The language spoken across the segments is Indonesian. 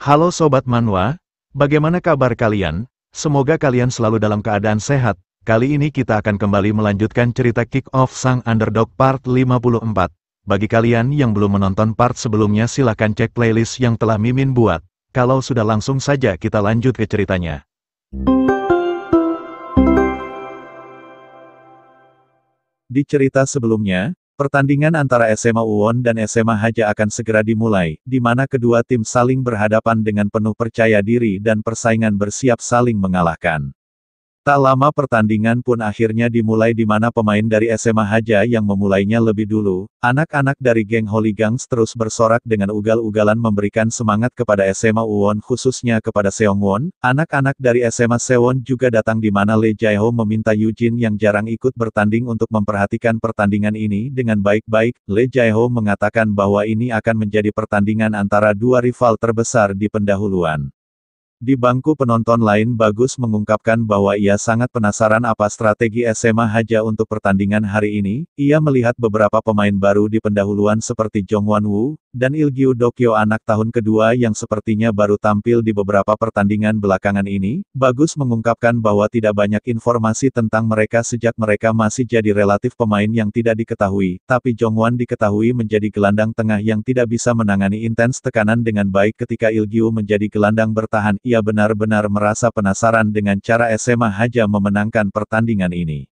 Halo Sobat Manhwa, bagaimana kabar kalian? Semoga kalian selalu dalam keadaan sehat. Kali ini kita akan kembali melanjutkan cerita Kick Off Sang Underdog Part 54. Bagi kalian yang belum menonton part sebelumnya silahkan cek playlist yang telah Mimin buat. Kalau sudah langsung saja kita lanjut ke ceritanya. Di cerita sebelumnya, pertandingan antara SMA Uwon dan SMA Haja akan segera dimulai, di mana kedua tim saling berhadapan dengan penuh percaya diri dan persaingan bersiap saling mengalahkan. Tak lama pertandingan pun akhirnya dimulai di mana pemain dari SMA Haja yang memulainya lebih dulu. Anak-anak dari geng Hooligans terus bersorak dengan ugal-ugalan memberikan semangat kepada SMA Uwon khususnya kepada Seongwon. Anak-anak dari SMA Sewon juga datang di mana Lee Jae-ho meminta Yujin yang jarang ikut bertanding untuk memperhatikan pertandingan ini dengan baik-baik. Lee Jae-ho mengatakan bahwa ini akan menjadi pertandingan antara dua rival terbesar di pendahuluan. Di bangku penonton lain Bagus mengungkapkan bahwa ia sangat penasaran apa strategi SMA Haja untuk pertandingan hari ini. Ia melihat beberapa pemain baru di pendahuluan seperti Jong Won-woo dan Il-gyu Dokyo anak tahun kedua yang sepertinya baru tampil di beberapa pertandingan belakangan ini. Bagus mengungkapkan bahwa tidak banyak informasi tentang mereka sejak mereka masih jadi relatif pemain yang tidak diketahui, tapi Jongwon diketahui menjadi gelandang tengah yang tidak bisa menangani intens tekanan dengan baik ketika Il-gyu menjadi gelandang bertahan. Ia benar-benar merasa penasaran dengan cara SMA Haja memenangkan pertandingan ini.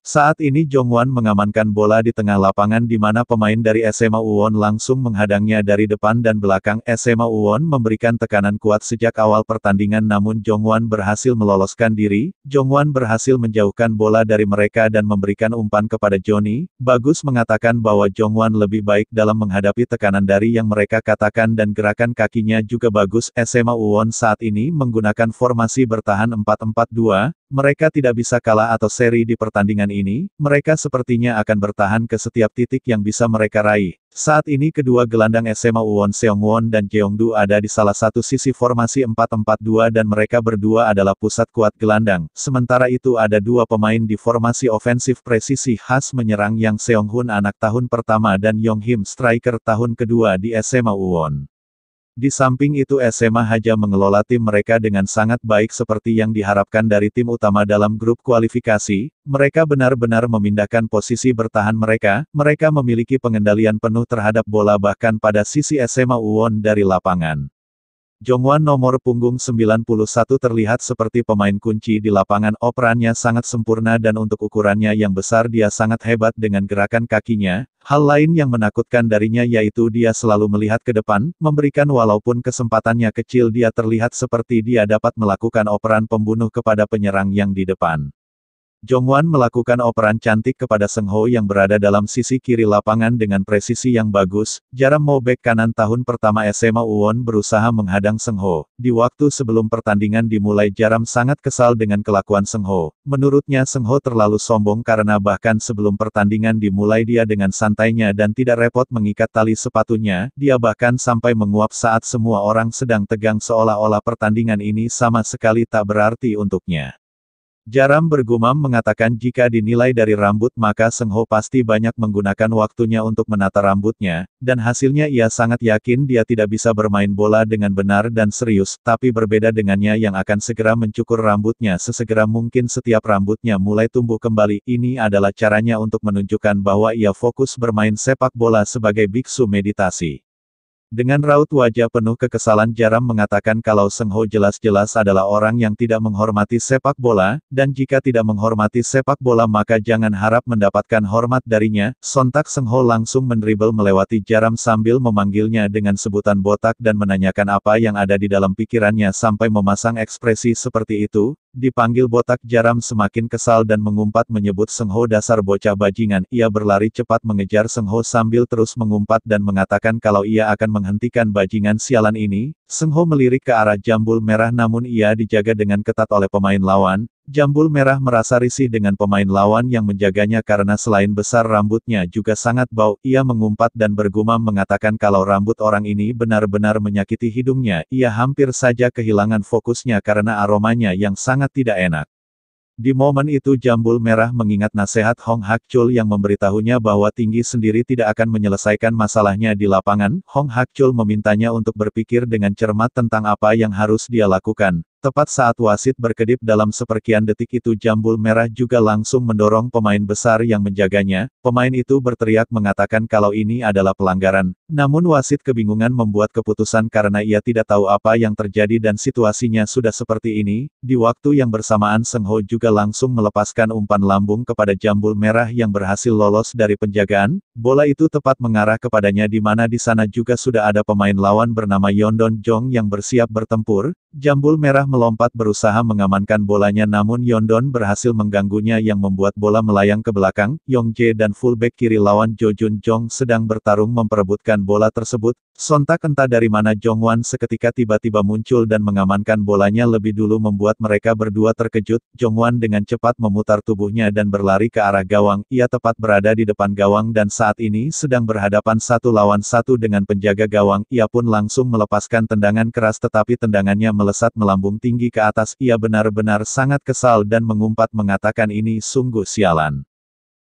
Saat ini Jongwon mengamankan bola di tengah lapangan di mana pemain dari SMA Uwon langsung menghadangnya dari depan dan belakang. SMA Uwon memberikan tekanan kuat sejak awal pertandingan namun Jongwon berhasil meloloskan diri. Jongwon berhasil menjauhkan bola dari mereka dan memberikan umpan kepada Johnny. Bagus mengatakan bahwa Jongwon lebih baik dalam menghadapi tekanan dari yang mereka katakan dan gerakan kakinya juga bagus. SMA Uwon saat ini menggunakan formasi bertahan 4-4-2. Mereka tidak bisa kalah atau seri di pertandingan ini, mereka sepertinya akan bertahan ke setiap titik yang bisa mereka raih. Saat ini kedua gelandang SMA Uwon Seongwon dan Jeongdu ada di salah satu sisi formasi 4-4-2 dan mereka berdua adalah pusat kuat gelandang. Sementara itu ada dua pemain di formasi ofensif presisi khas menyerang yang Seonghun anak tahun pertama dan Yonghim striker tahun kedua di SMA Uwon. Di samping itu SMA Haja mengelola tim mereka dengan sangat baik seperti yang diharapkan dari tim utama dalam grup kualifikasi. Mereka benar-benar memindahkan posisi bertahan mereka. Mereka memiliki pengendalian penuh terhadap bola bahkan pada sisi SMA Uwon dari lapangan. Jongwon nomor punggung 91 terlihat seperti pemain kunci di lapangan. Operannya sangat sempurna dan untuk ukurannya yang besar dia sangat hebat dengan gerakan kakinya. Hal lain yang menakutkan darinya yaitu dia selalu melihat ke depan, memberikan walaupun kesempatannya kecil dia terlihat seperti dia dapat melakukan operan pembunuh kepada penyerang yang di depan. Jongwon melakukan operan cantik kepada Seng Ho yang berada dalam sisi kiri lapangan dengan presisi yang bagus. Jaram Mo bek kanan tahun pertama SMA Uwon berusaha menghadang Seng Ho. Di waktu sebelum pertandingan dimulai Jaram sangat kesal dengan kelakuan Seng Ho. Menurutnya Seng Ho terlalu sombong karena bahkan sebelum pertandingan dimulai dia dengan santainya dan tidak repot mengikat tali sepatunya. Dia bahkan sampai menguap saat semua orang sedang tegang seolah-olah pertandingan ini sama sekali tak berarti untuknya. Jaram bergumam mengatakan jika dinilai dari rambut maka Seng Ho pasti banyak menggunakan waktunya untuk menata rambutnya, dan hasilnya ia sangat yakin dia tidak bisa bermain bola dengan benar dan serius, tapi berbeda dengannya yang akan segera mencukur rambutnya sesegera mungkin setiap rambutnya mulai tumbuh kembali. Ini adalah caranya untuk menunjukkan bahwa ia fokus bermain sepak bola sebagai biksu meditasi. Dengan raut wajah penuh kekesalan Jaram mengatakan kalau Seng Ho jelas-jelas adalah orang yang tidak menghormati sepak bola, dan jika tidak menghormati sepak bola maka jangan harap mendapatkan hormat darinya. Sontak Seng Ho langsung mendribel melewati Jaram sambil memanggilnya dengan sebutan botak dan menanyakan apa yang ada di dalam pikirannya sampai memasang ekspresi seperti itu. Dipanggil botak Jaram semakin kesal dan mengumpat menyebut Seng Ho dasar bocah bajingan. Ia berlari cepat mengejar Seng Ho sambil terus mengumpat dan mengatakan kalau ia akan menghentikan bajingan sialan ini. Seng Ho melirik ke arah Jambul Merah namun ia dijaga dengan ketat oleh pemain lawan. Jambul Merah merasa risih dengan pemain lawan yang menjaganya karena selain besar rambutnya juga sangat bau. Ia mengumpat dan bergumam mengatakan kalau rambut orang ini benar-benar menyakiti hidungnya. Ia hampir saja kehilangan fokusnya karena aromanya yang sangat tidak enak. Di momen itu Jambul Merah mengingat nasihat Hong Hakchul yang memberitahunya bahwa tinggi sendiri tidak akan menyelesaikan masalahnya di lapangan. Hong Hakchul memintanya untuk berpikir dengan cermat tentang apa yang harus dia lakukan. Tepat saat wasit berkedip dalam seperkian detik itu Jambul Merah juga langsung mendorong pemain besar yang menjaganya. Pemain itu berteriak mengatakan kalau ini adalah pelanggaran. Namun wasit kebingungan membuat keputusan karena ia tidak tahu apa yang terjadi dan situasinya sudah seperti ini. Di waktu yang bersamaan Seng Ho juga langsung melepaskan umpan lambung kepada Jambul Merah yang berhasil lolos dari penjagaan. Bola itu tepat mengarah kepadanya di mana di sana juga sudah ada pemain lawan bernama Yondon Jong yang bersiap bertempur. Jambul Merah melompat berusaha mengamankan bolanya namun Yondon berhasil mengganggunya yang membuat bola melayang ke belakang. Yong Jae dan fullback kiri lawan Jo Jun Jong sedang bertarung memperebutkan bola tersebut. Sontak entah dari mana Jongwan seketika tiba-tiba muncul dan mengamankan bolanya lebih dulu membuat mereka berdua terkejut. Jongwan dengan cepat memutar tubuhnya dan berlari ke arah gawang. Ia tepat berada di depan gawang dan saat ini sedang berhadapan 1 lawan 1 dengan penjaga gawang. Ia pun langsung melepaskan tendangan keras tetapi tendangannya melesat melambung tinggi ke atas. Ia benar-benar sangat kesal dan mengumpat mengatakan ini sungguh sialan.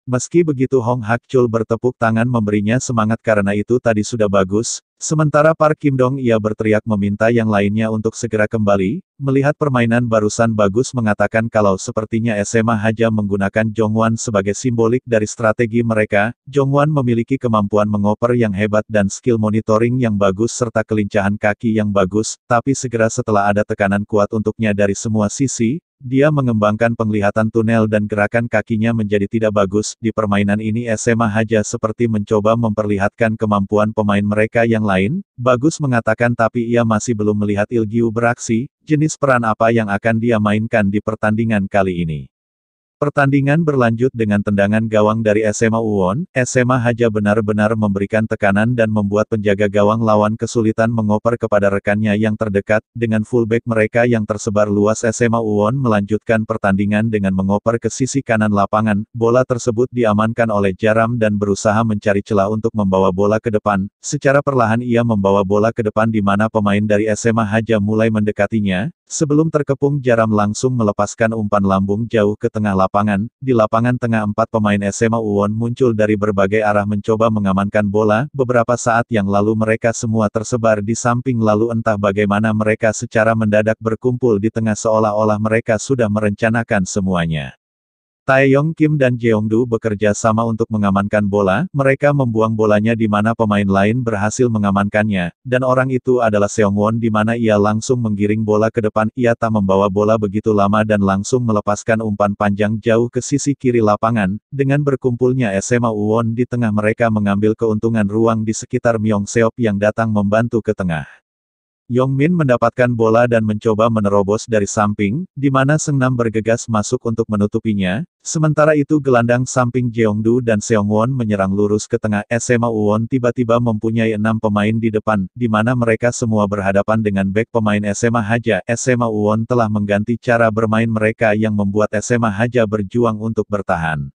Meski begitu Hong Hakchul bertepuk tangan memberinya semangat karena itu tadi sudah bagus. Sementara Park Kim Dong ia berteriak meminta yang lainnya untuk segera kembali. Melihat permainan barusan bagus mengatakan kalau sepertinya SMA Haja menggunakan Jongwan sebagai simbolik dari strategi mereka. Jongwan memiliki kemampuan mengoper yang hebat dan skill monitoring yang bagus serta kelincahan kaki yang bagus. Tapi segera setelah ada tekanan kuat untuknya dari semua sisi, dia mengembangkan penglihatan tunel dan gerakan kakinya menjadi tidak bagus. Di permainan ini SMA Haja seperti mencoba memperlihatkan kemampuan pemain mereka yang lain. Bagus mengatakan tapi ia masih belum melihat Ilgyu beraksi. Jenis peran apa yang akan dia mainkan di pertandingan kali ini. Pertandingan berlanjut dengan tendangan gawang dari SMA Uwon. SMA Haja benar-benar memberikan tekanan dan membuat penjaga gawang lawan kesulitan mengoper kepada rekannya yang terdekat. Dengan fullback mereka yang tersebar luas SMA Uwon melanjutkan pertandingan dengan mengoper ke sisi kanan lapangan. Bola tersebut diamankan oleh Jaram dan berusaha mencari celah untuk membawa bola ke depan. Secara perlahan ia membawa bola ke depan di mana pemain dari SMA Haja mulai mendekatinya. Sebelum terkepung Jaram langsung melepaskan umpan lambung jauh ke tengah lapangan. Di lapangan tengah 4 pemain SMA Uwon muncul dari berbagai arah mencoba mengamankan bola. Beberapa saat yang lalu mereka semua tersebar di samping lalu entah bagaimana mereka secara mendadak berkumpul di tengah seolah-olah mereka sudah merencanakan semuanya. Taeyong Kim dan Jeongdu bekerja sama untuk mengamankan bola, mereka membuang bolanya di mana pemain lain berhasil mengamankannya, dan orang itu adalah Seongwon di mana ia langsung menggiring bola ke depan. Ia tak membawa bola begitu lama dan langsung melepaskan umpan panjang jauh ke sisi kiri lapangan. Dengan berkumpulnya SMA Uwon di tengah mereka mengambil keuntungan ruang di sekitar Myong Seop yang datang membantu ke tengah. Yongmin mendapatkan bola dan mencoba menerobos dari samping, di mana Seongnam bergegas masuk untuk menutupinya. Sementara itu gelandang samping Jeongdu dan Seongwon menyerang lurus ke tengah. SMA Uwon tiba-tiba mempunyai 6 pemain di depan, di mana mereka semua berhadapan dengan bek pemain SMA Haja. SMA Uwon telah mengganti cara bermain mereka yang membuat SMA Haja berjuang untuk bertahan.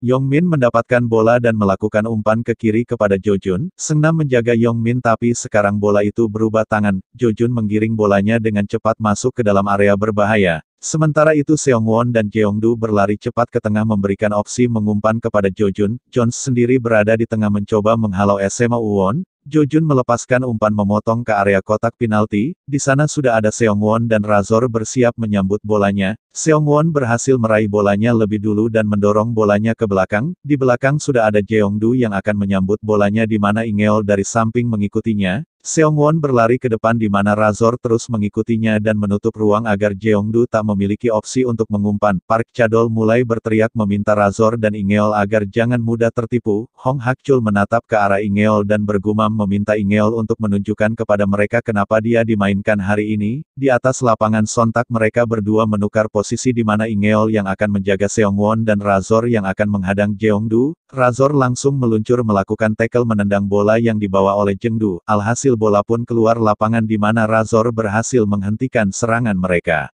Yongmin mendapatkan bola dan melakukan umpan ke kiri kepada Jojun. Seongnam menjaga Yongmin tapi sekarang bola itu berubah tangan. Jojun menggiring bolanya dengan cepat masuk ke dalam area berbahaya. Sementara itu Seongwon dan Jeongdu berlari cepat ke tengah memberikan opsi mengumpan kepada Jojun. Jones sendiri berada di tengah mencoba menghalau SMA Uwon. Jojun melepaskan umpan memotong ke area kotak penalti. Di sana sudah ada Seongwon dan Razor bersiap menyambut bolanya. Seongwon berhasil meraih bolanya lebih dulu dan mendorong bolanya ke belakang. Di belakang sudah ada Jeongdu yang akan menyambut bolanya di mana Ingeol dari samping mengikutinya. Seongwon berlari ke depan di mana Razor terus mengikutinya dan menutup ruang agar Jeongdu tak memiliki opsi untuk mengumpan. Park Chadol mulai berteriak meminta Razor dan Ingeol agar jangan mudah tertipu. Hong Hakchul menatap ke arah Ingeol dan bergumam meminta Ingeol untuk menunjukkan kepada mereka kenapa dia dimainkan hari ini. Di atas lapangan sontak mereka berdua menukar posisi di mana Ingeol yang akan menjaga Seongwon dan Razor yang akan menghadang Jeongdu. Razor langsung meluncur melakukan tackle menendang bola yang dibawa oleh Jeongdu. Alhasil bola pun keluar lapangan di mana Razor berhasil menghentikan serangan mereka.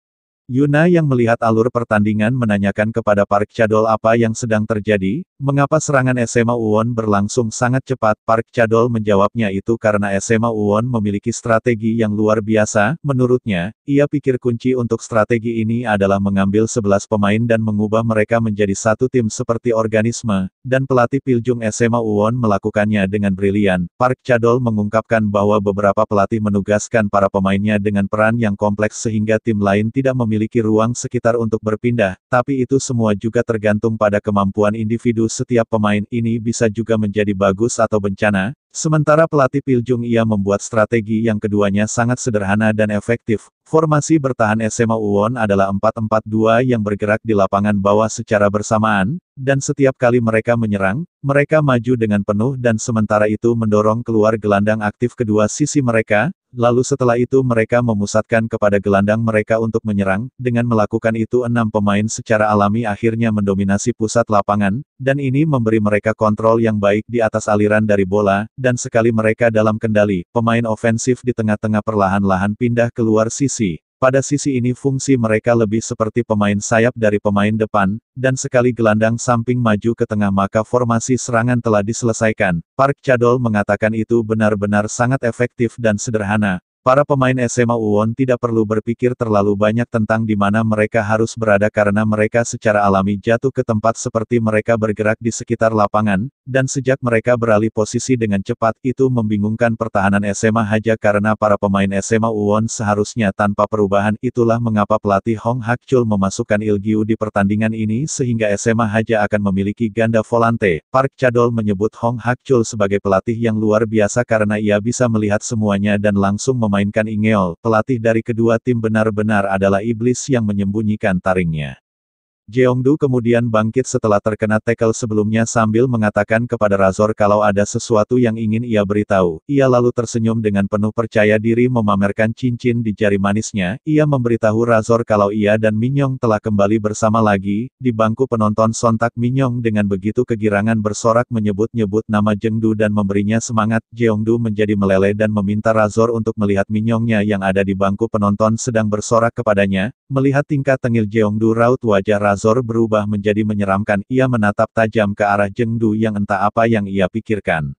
Yuna yang melihat alur pertandingan menanyakan kepada Park Chadol apa yang sedang terjadi, mengapa serangan SMA Uwon berlangsung sangat cepat. Park Chadol menjawabnya itu karena SMA Uwon memiliki strategi yang luar biasa. Menurutnya, ia pikir kunci untuk strategi ini adalah mengambil 11 pemain dan mengubah mereka menjadi satu tim seperti organisme, dan pelatih Piljung SMA Uwon melakukannya dengan brilian. Park Chadol mengungkapkan bahwa beberapa pelatih menugaskan para pemainnya dengan peran yang kompleks sehingga tim lain tidak memiliki ruang sekitar untuk berpindah, tapi itu semua juga tergantung pada kemampuan individu setiap pemain. Ini bisa juga menjadi bagus atau bencana. Sementara pelatih Piljung ia membuat strategi yang keduanya sangat sederhana dan efektif. Formasi bertahan SMA Uwon adalah 4-4-2 yang bergerak di lapangan bawah secara bersamaan, dan setiap kali mereka menyerang, mereka maju dengan penuh dan sementara itu mendorong keluar gelandang aktif kedua sisi mereka. Lalu setelah itu mereka memusatkan kepada gelandang mereka untuk menyerang. Dengan melakukan itu 6 pemain secara alami akhirnya mendominasi pusat lapangan, dan ini memberi mereka kontrol yang baik di atas aliran dari bola, dan sekali mereka dalam kendali, pemain ofensif di tengah-tengah perlahan-lahan pindah keluar sisi. Pada sisi ini fungsi mereka lebih seperti pemain sayap dari pemain depan, dan sekali gelandang samping maju ke tengah maka formasi serangan telah diselesaikan. Park Chadol mengatakan itu benar-benar sangat efektif dan sederhana. Para pemain SMA Uwon tidak perlu berpikir terlalu banyak tentang di mana mereka harus berada karena mereka secara alami jatuh ke tempat seperti mereka bergerak di sekitar lapangan, dan sejak mereka beralih posisi dengan cepat itu membingungkan pertahanan SMA Haja karena para pemain SMA Uwon seharusnya tanpa perubahan. Itulah mengapa pelatih Hong Hak-chul memasukkan Il Gyu di pertandingan ini sehingga SMA Haja akan memiliki ganda volante. Park Chadol menyebut Hong Hak-chul sebagai pelatih yang luar biasa karena ia bisa melihat semuanya dan langsung memainkan Ingeol. Pelatih dari kedua tim benar-benar adalah iblis yang menyembunyikan taringnya. Jeongdu kemudian bangkit setelah terkena tackle sebelumnya sambil mengatakan kepada Razor kalau ada sesuatu yang ingin ia beritahu. Ia lalu tersenyum dengan penuh percaya diri memamerkan cincin di jari manisnya. Ia memberitahu Razor kalau ia dan Minyong telah kembali bersama lagi. Di bangku penonton sontak Minyong dengan begitu kegirangan bersorak menyebut-nyebut nama Jeongdu dan memberinya semangat. Jeongdu menjadi meleleh dan meminta Razor untuk melihat Minyongnya yang ada di bangku penonton sedang bersorak kepadanya. Melihat tingkah tengil Jeongdu raut wajah Razor berubah menjadi menyeramkan. Ia menatap tajam ke arah Jeongdu yang entah apa yang ia pikirkan.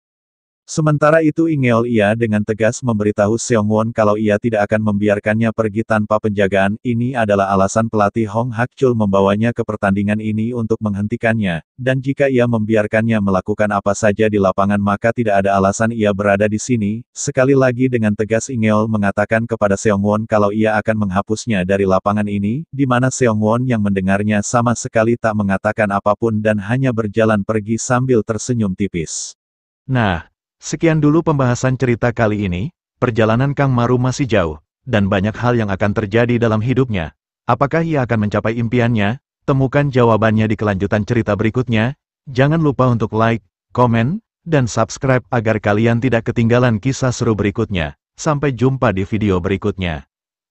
Sementara itu Ingeol ia dengan tegas memberitahu Seongwon kalau ia tidak akan membiarkannya pergi tanpa penjagaan. Ini adalah alasan pelatih Hong Hak-chul membawanya ke pertandingan ini untuk menghentikannya, dan jika ia membiarkannya melakukan apa saja di lapangan maka tidak ada alasan ia berada di sini. Sekali lagi dengan tegas Ingeol mengatakan kepada Seongwon kalau ia akan menghapusnya dari lapangan ini, di mana Seongwon yang mendengarnya sama sekali tak mengatakan apapun dan hanya berjalan pergi sambil tersenyum tipis. Nah, sekian dulu pembahasan cerita kali ini. Perjalanan Kang Maru masih jauh, dan banyak hal yang akan terjadi dalam hidupnya. Apakah ia akan mencapai impiannya? Temukan jawabannya di kelanjutan cerita berikutnya. Jangan lupa untuk like, komen, dan subscribe agar kalian tidak ketinggalan kisah seru berikutnya. Sampai jumpa di video berikutnya.